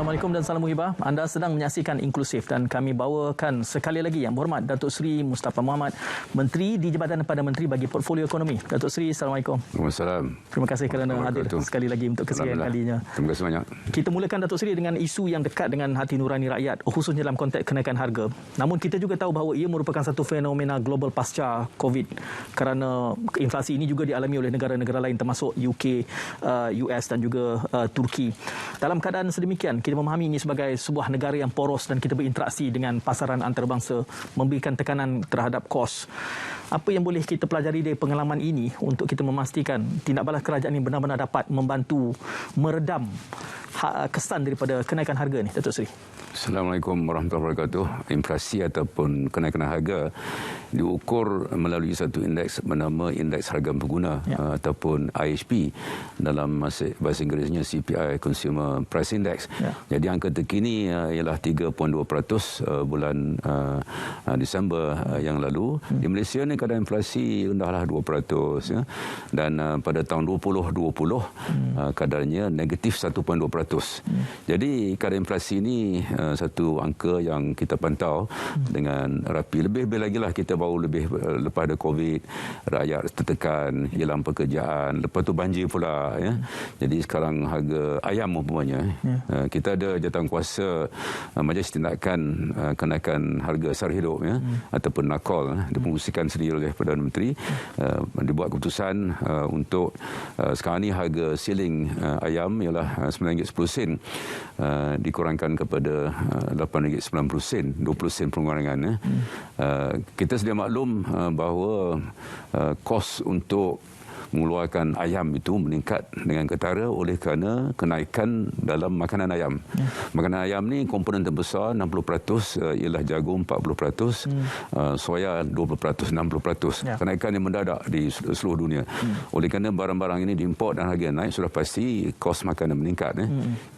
Assalamualaikum dan salam muhibah. Anda sedang menyaksikan Inklusif dan kami bawakan sekali lagi Yang Berhormat Datuk Seri Mustafa Mohamed, Menteri di Jabatan Perdana Menteri bagi Portfolio Ekonomi. Datuk Seri, Assalamualaikum. Waalaikumsalam. Terima kasih kerana hadir sekali lagi untuk kesekian kalinya. Terima kasih banyak. Kita mulakan Datuk Seri dengan isu yang dekat dengan hati nurani rakyat, khususnya dalam konteks kenaikan harga. Namun kita juga tahu bahawa ia merupakan satu fenomena global pasca COVID kerana inflasi ini juga dialami oleh negara-negara lain termasuk UK, US dan juga Turki. Dalam keadaan sedemikian, kita memahami ini sebagai sebuah negara yang poros dan kita berinteraksi dengan pasaran antarabangsa, memberikan tekanan terhadap kos. Apa yang boleh kita pelajari dari pengalaman ini untuk kita memastikan tindak balas kerajaan ini benar-benar dapat membantu meredam kesan daripada kenaikan harga ni, Datuk Seri? Assalamualaikum warahmatullahi wabarakatuh. Inflasi ataupun kenaikan harga diukur melalui satu indeks bernama Indeks Harga Pengguna ataupun IHP, dalam bahasa Inggerisnya CPI Consumer Price Index. Jadi angka terkini ialah 3.2% bulan Disember yang lalu. Di Malaysia ni kadar inflasi rendahlah 2%, dan pada tahun 2020 kadarnya negatif 1.2%. Jadi kadar inflasi ini satu angka yang kita pantau dengan rapi. Lebih lagi lah kita baru lepas ada COVID, rakyat tertekan, hilang pekerjaan, lepas tu banjir pula. Jadi sekarang harga ayam umpamanya. Kita ada jawatankuasa Majlis Tindakan Kenaikan Harga Sara Hidup ataupun NAKOL, dipengurusikan sendiri oleh Perdana Menteri. Dibuat keputusan untuk sekarang ni harga siling ayam ialah RM9.10, dikurangkan kepada RM8.90, 20 sen pengurangan. Kita sedia maklum bahawa kos untuk mengeluarkan ayam itu meningkat dengan ketara oleh kerana kenaikan dalam makanan ayam. Makanan ayam ni komponen terbesar 60% ialah jagung 40%, soya 20%, 60%. Kenaikan yang mendadak di seluruh dunia. Oleh kerana barang-barang ini diimport dan harga naik, sudah pasti kos makanan meningkat.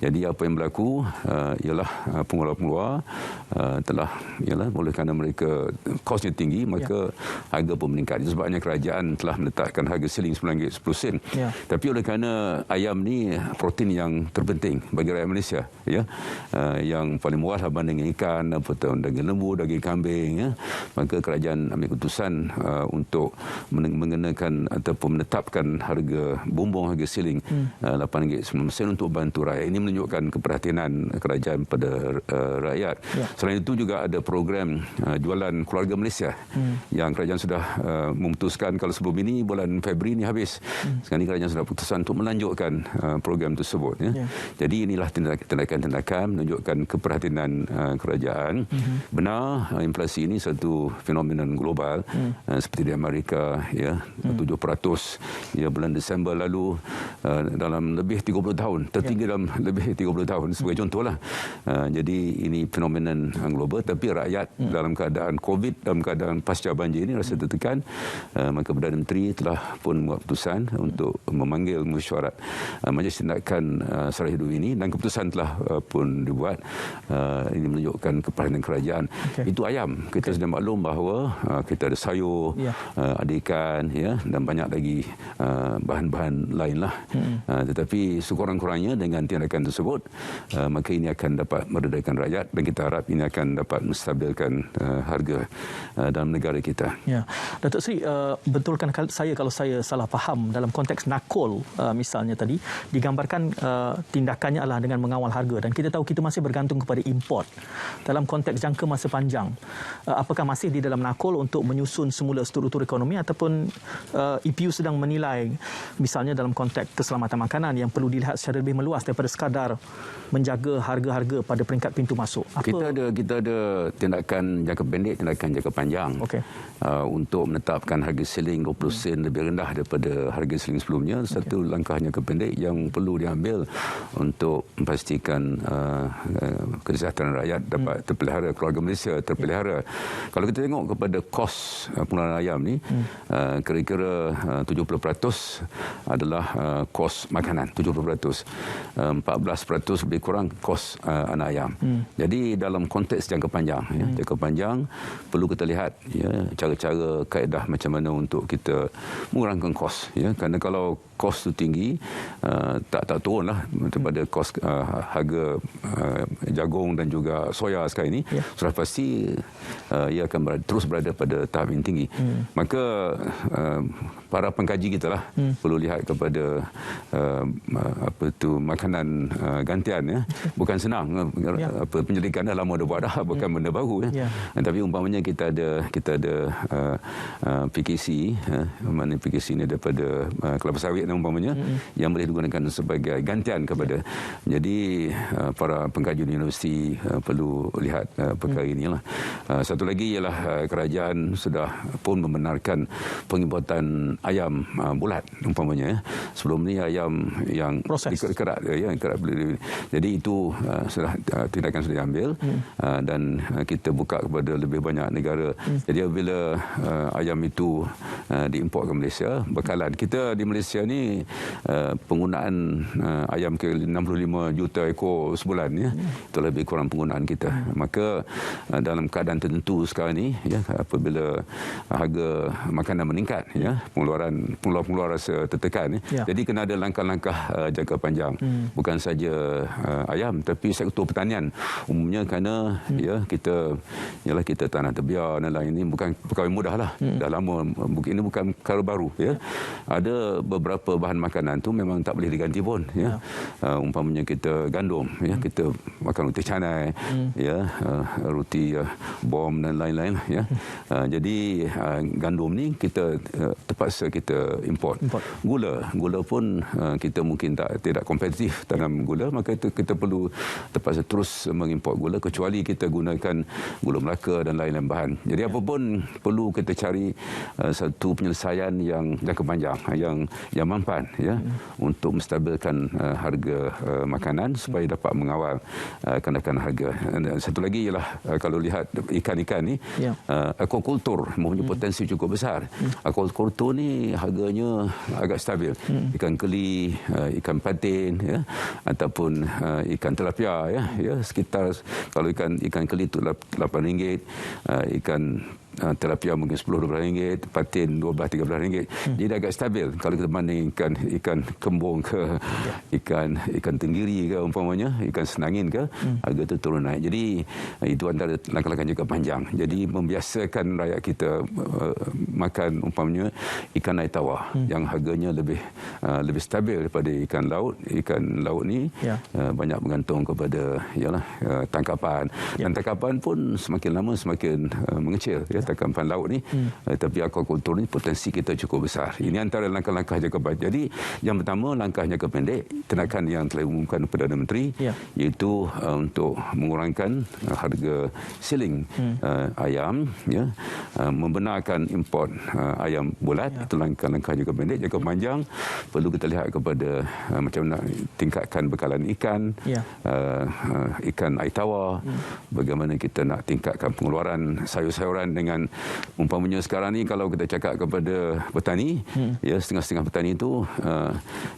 Jadi apa yang berlaku ialah pengeluar-pengeluar telah oleh kerana mereka kosnya tinggi, maka harga pun meningkat. Itu sebabnya kerajaan telah meletakkan harga siling RM9.10. Tapi oleh kerana ayam ni protein yang terpenting bagi rakyat Malaysia, yang paling murah berbanding ikan, daging lembu, daging kambing, maka kerajaan ambil keputusan untuk mengenakan ataupun menetapkan harga bumbung harga siling RM8.90 untuk bantu rakyat. Ini menunjukkan keperhatian kerajaan pada rakyat. Selain itu juga ada program jualan keluarga Malaysia yang kerajaan sudah memutuskan, kalau sebelum ini bulan Februari ni habis. Sekarang ini kerajaan sudah putuskan untuk melanjutkan program tersebut. Jadi inilah tindakan-tindakan menunjukkan keperhatian kerajaan. Benar, inflasi ini satu fenomenon global, seperti di Amerika, 7% bulan Disember lalu, dalam lebih 30 tahun, tertinggi dalam lebih 30 tahun sebagai contohlah. Jadi ini fenomenon global, tapi rakyat dalam keadaan COVID, dalam keadaan pasca banjir ini rasa tertekan. Maka Perdana Menteri telah pun membuat keputusan untuk memanggil mesyuarat Majlis Tindakan Sara Hidup ini, dan keputusan telah pun dibuat. Ini menunjukkan keperhatian kerajaan. Itu ayam. Kita sudah maklum bahawa kita ada sayur, ada ikan, dan banyak lagi bahan-bahan lainlah. Tetapi sekurang-kurangnya dengan tindakan tersebut, maka ini akan dapat meredakan rakyat, dan kita harap ini akan dapat menstabilkan harga dalam negara kita. Datuk Seri, betulkan saya kalau saya salah faham dalam konteks NAKOL misalnya tadi digambarkan tindakannya adalah dengan mengawal harga, dan kita tahu kita masih bergantung kepada import dalam konteks jangka masa panjang. Apakah masih di dalam NAKOL untuk menyusun semula struktur ekonomi, ataupun EPU sedang menilai misalnya dalam konteks keselamatan makanan yang perlu dilihat secara lebih meluas daripada sekadar menjaga harga-harga pada peringkat pintu masuk? Kita ada tindakan jangka pendek, tindakan jangka panjang. Untuk menetapkan harga siling 20 sen lebih rendah daripada harga siling sebelumnya. Satu langkah jangka pendek yang perlu diambil untuk memastikan kesihatan rakyat dapat terpelihara, keluarga Malaysia terpelihara. Kalau kita tengok kepada kos pengeluaran ayam ni, kira-kira 70% adalah kos makanan, 70%. 14% lebih kurang kos anak ayam. Jadi dalam konteks jangka panjang, jangka panjang perlu kita lihat cara-cara, kaedah macam mana untuk kita mengurangkan kos. Kerana kalau kos tu tinggi, tak turun lah daripada kos harga jagung dan juga soya sekarang ini, sudah pasti ia akan terus berada pada tahap yang tinggi. Maka para pengkaji kita lah perlu lihat kepada makanan gantian, ya. Bukan senang, penyelidikan dah lama dah buat dah, bukan benda baru, ya. Tapi umpamanya kita ada PKC, mana PKC ini daripada kelapa sawit umpamanya, yang boleh digunakan sebagai gantian kepada. Jadi para pengkaji universiti perlu lihat perkara inilah. Satu lagi ialah kerajaan sudah pun membenarkan pengimportan ayam bulat umpamanya, ya. Sebelum ni ayam yang kerat, jadi itu tindakan sudah diambil, dan kita buka kepada lebih banyak negara. Jadi apabila ayam itu diimport ke Malaysia, bekalan kita di Malaysia ni penggunaan ayam ke 65 juta ekor sebulan, ya. Itu lebih kurang penggunaan kita. Maka dalam keadaan tertentu sekarang ni, ya, apabila harga makanan meningkat, ya, pengeluaran rasa tertekan, ya. Jadi kena ada langkah-langkah jangka panjang. Bukan saja ayam, tapi sektor pertanian umumnya, kerana kita tanah terbiar dan lain, ini bukan perkara mudah lah. Dah lama, ini bukan perkara baru, ya. Ada beberapa bahan makanan tu memang tak boleh diganti pun, ya. Umpamanya kita gandum, ya, kita makan roti canai, ya, roti bom dan lain-lain, ya. Jadi gandum ni kita terpaksa kita import. Gula pun kita mungkin tidak kompetitif dalam gula, maka kita perlu terpaksa terus mengimport gula, kecuali kita gunakan gula Melaka dan lain-lain bahan. Jadi apa pun perlu kita cari satu penyelesaian yang jangka panjang, yang mampan, ya, untuk menstabilkan harga makanan supaya dapat mengawal kenaikan harga. Dan satu lagi ialah kalau lihat ikan-ikan ni, aquaculture mempunyai potensi cukup besar. Aquaculture ni harganya agak stabil. Ikan keli, ikan patin, ya, ataupun ikan tilapia, ya, sekitar, kalau ikan keli itu RM8, ikan tilapia mungkin RM10-12, patin RM12-13. Jadi agak stabil kalau kita bandingkan ikan kembung ke ikan tenggiri ke umpamanya, ikan senangin ke, harga itu turun naik. Jadi itu antara langkah-langkah jangka panjang. Jadi membiasakan rakyat kita makan umpamanya ikan air tawar yang harganya lebih stabil daripada ikan laut. Ikan laut ni banyak bergantung kepada tangkapan, dan tangkapan pun semakin lama semakin mengecil, ya, tangkapan laut ni. Tapi aquaculture ni potensi kita cukup besar. Ini antara langkah-langkah jangka panjang. Jadi yang pertama, langkah jangka pendek, tindakan yang telah diumumkan Perdana Menteri, iaitu untuk mengurangkan harga siling ayam, ya, membenarkan import ayam bulat. Itu langkah-langkah jangka pendek. Jangka panjang perlu kita lihat kepada macam mana tingkatkan bekalan ikan, ikan air tawar, bagaimana kita nak tingkatkan pengeluaran sayur-sayuran. Dengan umpamanya sekarang ni, kalau kita cakap kepada petani, ya, setengah-setengah petani itu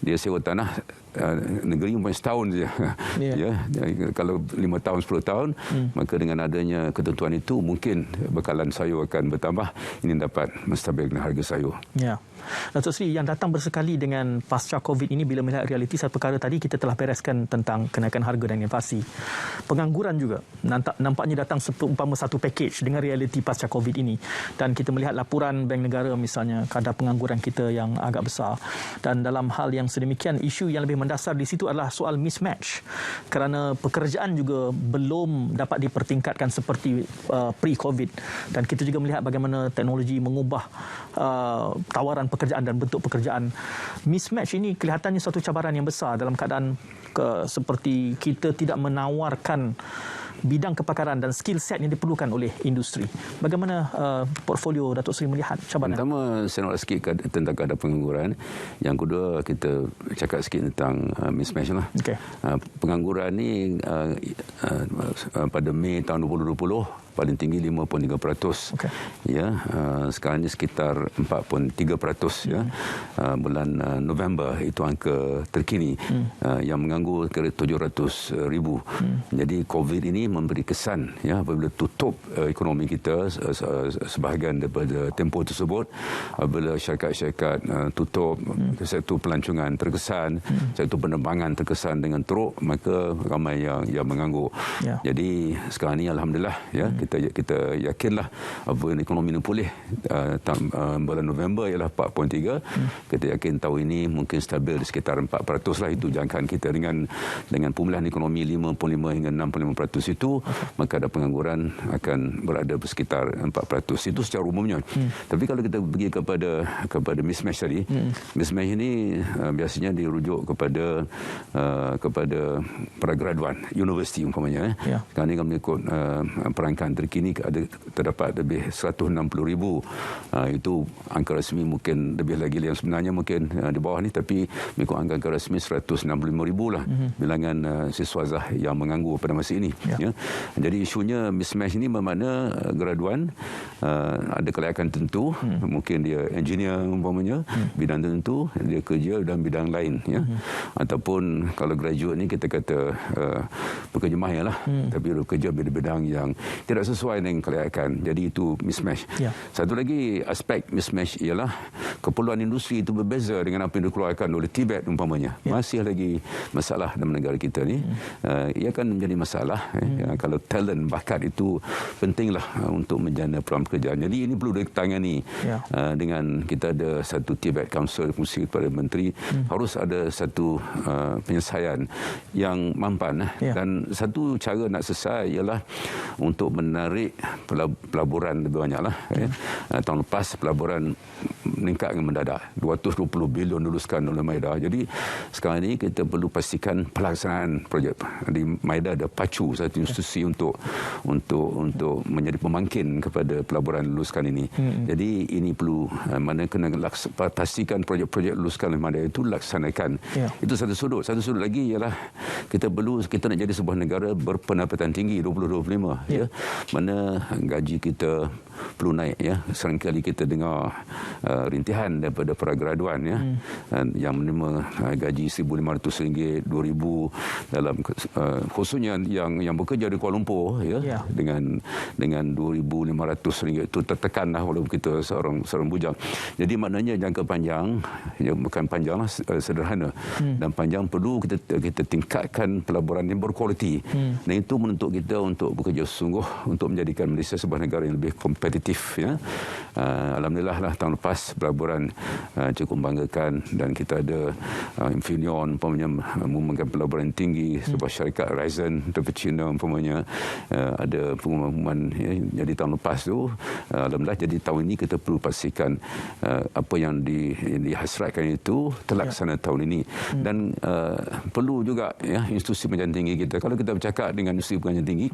dia sewa tanah negeri umpamanya setahun saja. Ya, kalau 5 tahun 10 tahun, maka dengan adanya ketentuan itu mungkin bekalan sayur akan bertambah. Ini dapat menstabilkan harga sayur. Ya. Datuk Seri, yang datang bersekali dengan pasca COVID ini, bila melihat realiti, satu perkara tadi kita telah bereskan tentang kenaikan harga dan inflasi. Pengangguran juga nampaknya datang seumpama satu package dengan realiti pasca COVID ini. Dan kita melihat laporan Bank Negara misalnya, kadar pengangguran kita yang agak besar. Dan dalam hal yang sedemikian, isu yang lebih mendasar di situ adalah soal mismatch. Kerana pekerjaan juga belum dapat dipertingkatkan seperti pre-COVID. Dan kita juga melihat bagaimana teknologi mengubah tawaran pekerjaan dan bentuk pekerjaan. Mismatch ini kelihatannya suatu cabaran yang besar dalam keadaan seperti kita tidak menawarkan bidang kepakaran dan skill set yang diperlukan oleh industri. Bagaimana portfolio Datuk Seri melihat cabaran? Pertama, saya nak sikit tentang keadaan pengangguran. Yang kedua, kita cakap sikit tentang mismatch lah. Pengangguran ni pada Mei tahun 2020 paling tinggi 5.3%. Okey. Ya, sekarang ini sekitar 4.3%. Ya. Bulan November itu angka terkini. Yang menganggur kira 700,000. Jadi COVID ini memberi kesan, ya, apabila tutup ekonomi kita sebahagian daripada tempoh tersebut, apabila syarikat-syarikat tutup, sektor pelancongan terkesan, sektor penerbangan terkesan dengan teruk, maka ramai yang menganggur. Ya. Jadi sekarang ini alhamdulillah, ya, kita yakinlah apabila ekonomi ini pulih bulan November ialah 4.3. Kita yakin tahun ini mungkin stabil di sekitar 4% lah, itu jangkaan kita dengan pemulihan ekonomi 5.5 hingga 65% itu, maka ada pengangguran akan berada di sekitar 4%. Itu secara umumnya. Tapi kalau kita pergi kepada mismatch tadi, mismatch ini biasanya dirujuk kepada para graduan universiti umpamanya. Ya. Sekarang ini kalau mengikut perangkaan terkini terdapat lebih 160,000. Itu angka rasmi, mungkin lebih lagi yang sebenarnya mungkin di bawah ni, tapi mengikut angka rasmi 165,000 lah bilangan siswazah yang menganggur pada masa ini. Ya. Jadi isunya mismatch ini bermakna graduan ada kelayakan tentu, mungkin dia engineer umpamanya, bidang tertentu, dia kerja dalam bidang lain, ya. Ataupun kalau graduate ni kita kata pekerja mahir lah, tapi dia kerja bidang yang tidak sesuai dengan kelayakan. Jadi itu mismatch. Ya. Satu lagi aspek mismatch ialah keperluan industri itu berbeza dengan apa yang dikeluarkan oleh Tibet umpamanya. Ya. Masih lagi masalah dalam negara kita ni. Ia akan menjadi masalah. Kalau talent, bakat itu pentinglah untuk menjana peluang pekerjaan. Jadi ini perlu ditangani. Ya. Dengan kita ada satu Tibet Council, fungsi kepada menteri, harus ada satu penyelesaian yang mampan. Ya. Dan satu cara nak selesai ialah untuk menarik pelaburan lebih banyak lah. Tahun lepas pelaburan meningkat dengan mendadak, 220 bilion luluskan oleh MIDA. Jadi sekarang ini kita perlu pastikan pelaksanaan projek di MIDA ada pacu satu institusi untuk menjadi pemangkin kepada pelaburan luluskan ini. Jadi ini perlu mana kena pastikan projek-projek luluskan oleh MIDA itu laksanakan. Ya. Itu satu sudut. Satu sudut lagi ialah kita nak jadi sebuah negara berpendapatan tinggi 2025. Ya. Mana gaji kita perlu naik, ya. Seringkali kita dengar rintihan daripada para graduan, ya, yang menerima gaji RM1,500, RM2,000 dalam khususnya yang bekerja di Kuala Lumpur, ya. Ya. Dengan RM2,500 itu tertekanlah walaupun kita seorang bujang. Jadi maknanya jangka panjang, ya, bukan panjanglah, sederhana dan panjang, perlu kita tingkatkan pelaburan yang berkualiti. Dan itu menuntut kita untuk bekerja sungguh untuk menjadikan Malaysia sebuah negara yang lebih kompetitif, ya. Alhamdulillah lah tahun lepas pelaburan cukup membanggakan, dan kita ada Infineon umpamanya mengumumkan pelaburan tinggi, sebuah syarikat Horizon daripada China umpamanya ada pengumuman, ya. Jadi tahun lepas tu alhamdulillah. Jadi tahun ini kita perlu pastikan apa yang dihasratkan itu terlaksana tahun ini. Dan perlu juga, ya, institusi pengajian tinggi kita, kalau kita bercakap dengan institusi pengajian tinggi,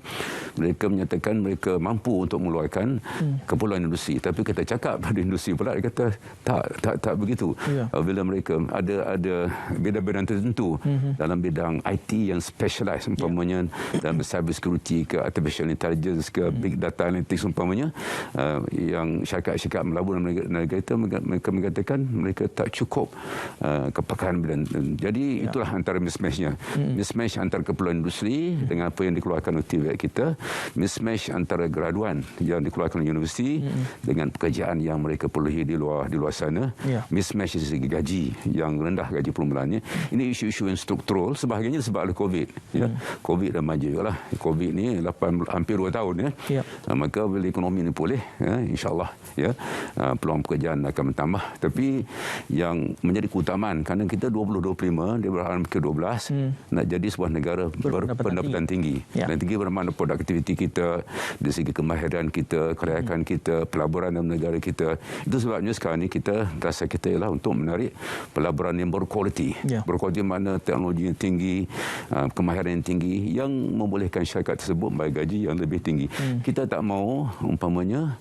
mereka menyatakan mereka mampu untuk mengeluarkan keperluan industri, tapi kita cakap pada industri pula, dia kata tak begitu. Ya. Bila mereka ada bidang-bidang tertentu dalam bidang IT yang specialized umpamanya, dalam cyber security ke artificial intelligence ke big data analytics umpamanya, yang syarikat-syarikat melabur dalam negara kita, mereka mengatakan mereka tak cukup kepakaran bidang. Jadi itulah antara mismatchnya. Mismatch antara keperluan industri dengan apa yang dikeluarkan oleh TVET kita, mismatch antara graduan yang dikeluarkan oleh universiti dengan pekerjaan yang mereka perluhi di luar sana. Ya. Mismatch dari segi gaji yang rendah, gaji permulaannya. Ini isu-isu yang struktural, sebahagiannya sebab oleh COVID. Ya. COVID dah maju lah. COVID ni hampir 2 tahun, ya. Ya. Maka bila ekonomi ini pulih, ya, insyaAllah, ya, peluang pekerjaan akan bertambah. Tapi yang menjadi keutamaan, kerana kita 2025 dia berharap ke 12 nak jadi sebuah negara berpendapatan tinggi. Ya. Dan tinggi bermakna produktiviti kita, dari segi kemahiran kita, kelayakan kebijakan kita, pelaburan dalam negara kita. Itu sebabnya sekarang ni kita rasa kita ialah untuk menarik pelaburan yang berkualiti. Berkualiti mana teknologi yang tinggi, kemahiran yang tinggi yang membolehkan syarikat tersebut membayar gaji yang lebih tinggi. Kita tak mahu umpamanya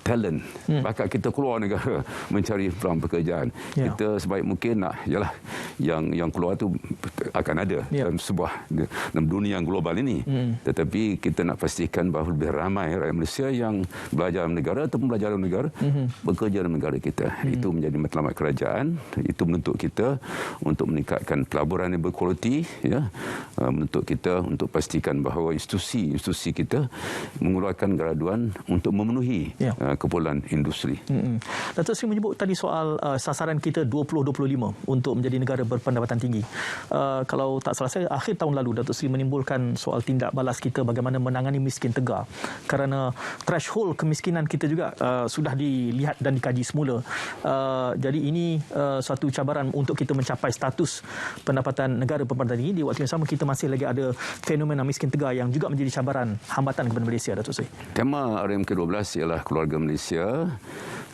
talent, bakat kita keluar negara mencari peluang pekerjaan. Kita sebaik mungkin nak yalah yang keluar tu akan ada dalam sebuah dalam dunia yang global ini. Tetapi kita nak pastikan bahawa lebih ramai rakyat Malaysia yang belajar dalam negara ataupun belajar dalam negara bekerja dalam negara kita. Itu menjadi matlamat kerajaan. Itu menuntut kita untuk meningkatkan pelaburan yang berkualiti, menuntut kita untuk pastikan bahawa institusi kita mengeluarkan graduan untuk memenuhi keperluan industri. Datuk Seri menyebut tadi soal sasaran kita 2025 untuk menjadi negara berpendapatan tinggi. Kalau tak salah saya, akhir tahun lalu Datuk Seri menimbulkan soal tindak balas kita bagaimana menangani miskin tegar. Kerana threshold kemiskinan kita juga sudah dilihat dan dikaji semula. Jadi ini suatu cabaran untuk kita mencapai status pendapatan negara berpendapatan tinggi. Di waktu yang sama kita masih lagi ada fenomena miskin tegar yang juga menjadi cabaran hambatan kepada Malaysia, Datuk Seri. Tema RM ke-12 ialah keluarga Malaysia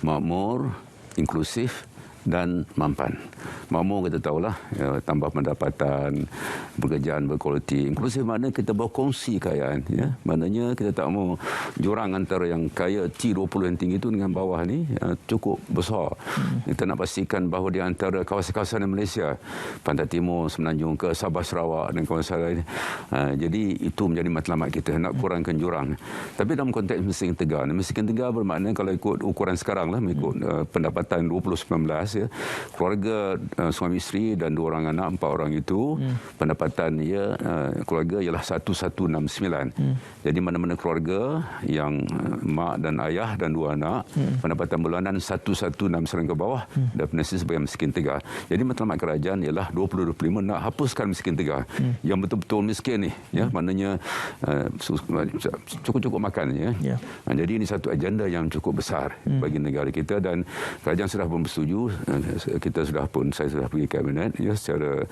makmur, inklusif dan mampan. Makmur kita tahulah, tambah pendapatan, pekerjaan berkualiti. Inklusif maknanya kita berkongsi kekayaan. Maknanya kita tak mahu jurang antara yang kaya T20 yang tinggi itu dengan bawah ni cukup besar. Kita nak pastikan bahawa di antara kawasan-kawasan di Malaysia, Pantai Timur, Semenanjung ke Sabah, Sarawak dan kawasan lain. Jadi itu menjadi matlamat kita, nak kurangkan jurang. Tapi dalam konteks miskin tegar, bermakna kalau ikut ukuran sekarang lah, mengikut pendapatan 2019, keluarga suami isteri dan 2 orang anak, 4 orang itu pendapatan keluarga ialah 1169. Jadi mana-mana keluarga yang mak dan ayah dan 2 anak pendapatan bulanan 116 ke bawah definisi sebagai miskin tegar. Jadi matlamat kerajaan ialah 2025 nak hapuskan miskin tegar. Yang betul-betul miskin ni, maknanya cukup-cukup makan. Jadi ini satu agenda yang cukup besar bagi negara kita dan kerajaan sudah pun bersetuju. Saya sudah pergi kabinet secara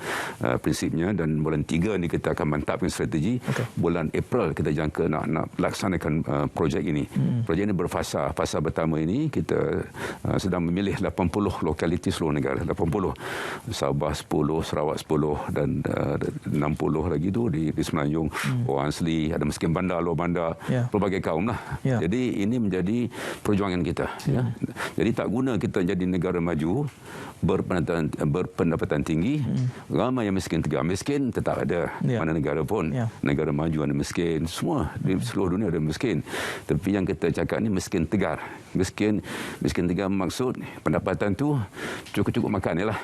prinsipnya dan bulan 3 ni kita akan mantapkan strategi. Bulan April kita jangka nak laksanakan projek ini. Projek ini berfasa. Fasa pertama ini kita sedang memilih 80 lokaliti seluruh negara. 80. Sabah 10, Sarawak 10 dan 60 lagi tu di Semenanjung, Orang Asli, ada miskin bandar, luar bandar, pelbagai kaum lah. Jadi ini menjadi perjuangan kita. Jadi tak guna kita jadi negara maju berpendapatan tinggi, ramai yang miskin tegar. Miskin tetap ada, mana negara pun. Negara maju ada miskin, semua di seluruh dunia ada miskin. Tapi yang kita cakap ni miskin tegar. Miskin tegar maksud pendapatan tu cukup-cukup makan lah.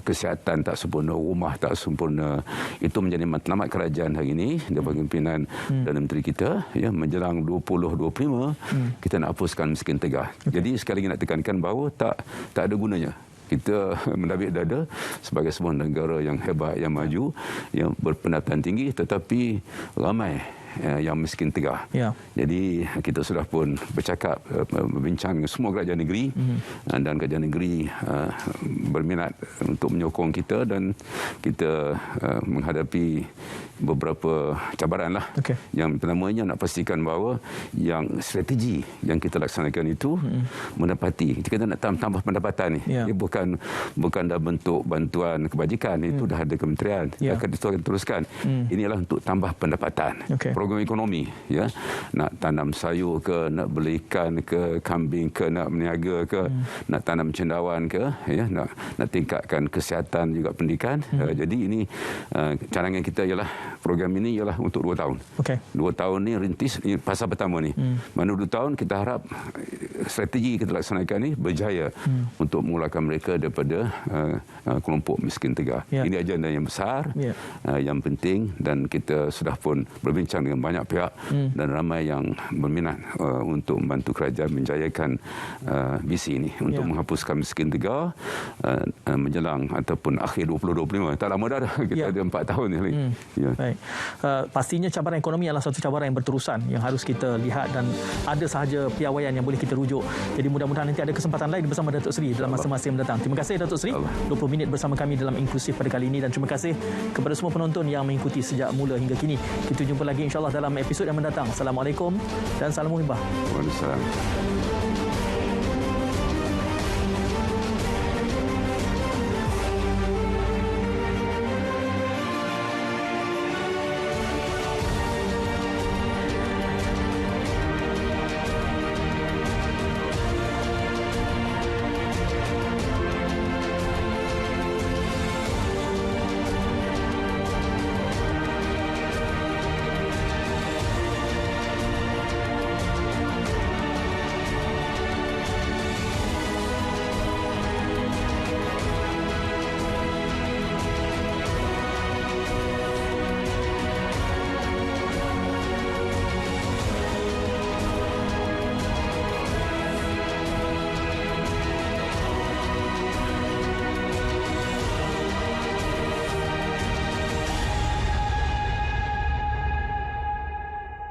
Kesihatan tak sempurna, rumah tak sempurna. Itu menjadi matlamat kerajaan hari ini daripada pimpinan dan menteri kita. Menjelang 2025 kita nak hapuskan miskin tegar. Jadi sekali lagi nak tekankan bahawa tak ada gunanya kita mendabik dada sebagai sebuah negara yang hebat, yang maju, yang berpendapatan tinggi, tetapi ramai yang miskin tegar. Jadi kita sudah pun berbincang dengan semua kerajaan negeri dan kerajaan negeri berminat untuk menyokong kita dan kita menghadapi beberapa cabaran lah. Yang pertamanya nak pastikan bahawa yang strategi yang kita laksanakan itu menepati. Kita nak tambah pendapatan ni. Dia bukan dalam bentuk bantuan kebajikan, itu dah ada kementerian. Akan teruskan. Inilah untuk tambah pendapatan. Program ekonomi, nak tanam sayur ke, nak beli ikan ke, kambing ke, nak berniaga ke, nak tanam cendawan ke, nak tingkatkan kesihatan juga pendidikan. Jadi ini cadangan kita ialah program ini ialah untuk 2 tahun. 2 tahun ni rintis, ini fasa pertama ni. Mana 2 tahun kita harap strategi kita laksanakan ni berjaya untuk mengeluarkan mereka daripada kelompok miskin tegar. Ini agenda yang besar, yang penting dan kita sudah pun berbincang dengan banyak pihak dan ramai yang berminat untuk membantu kerajaan menjayakan visi ini untuk menghapuskan miskin tegar menjelang ataupun akhir 2025. Tak lama dah, kita ada 4 tahun ni. Baik. Pastinya cabaran ekonomi adalah satu cabaran yang berterusan yang harus kita lihat dan ada sahaja piawaian yang boleh kita rujuk. Jadi mudah-mudahan nanti ada kesempatan lain bersama Datuk Seri dalam masa-masa yang mendatang. Terima kasih Datuk Seri 20 minit bersama kami dalam Inklusif pada kali ini dan terima kasih kepada semua penonton yang mengikuti sejak mula hingga kini. Kita jumpa lagi insya-Allah dalam episod yang mendatang. Assalamualaikum dan salam muhibbah. Waalaikumsalam.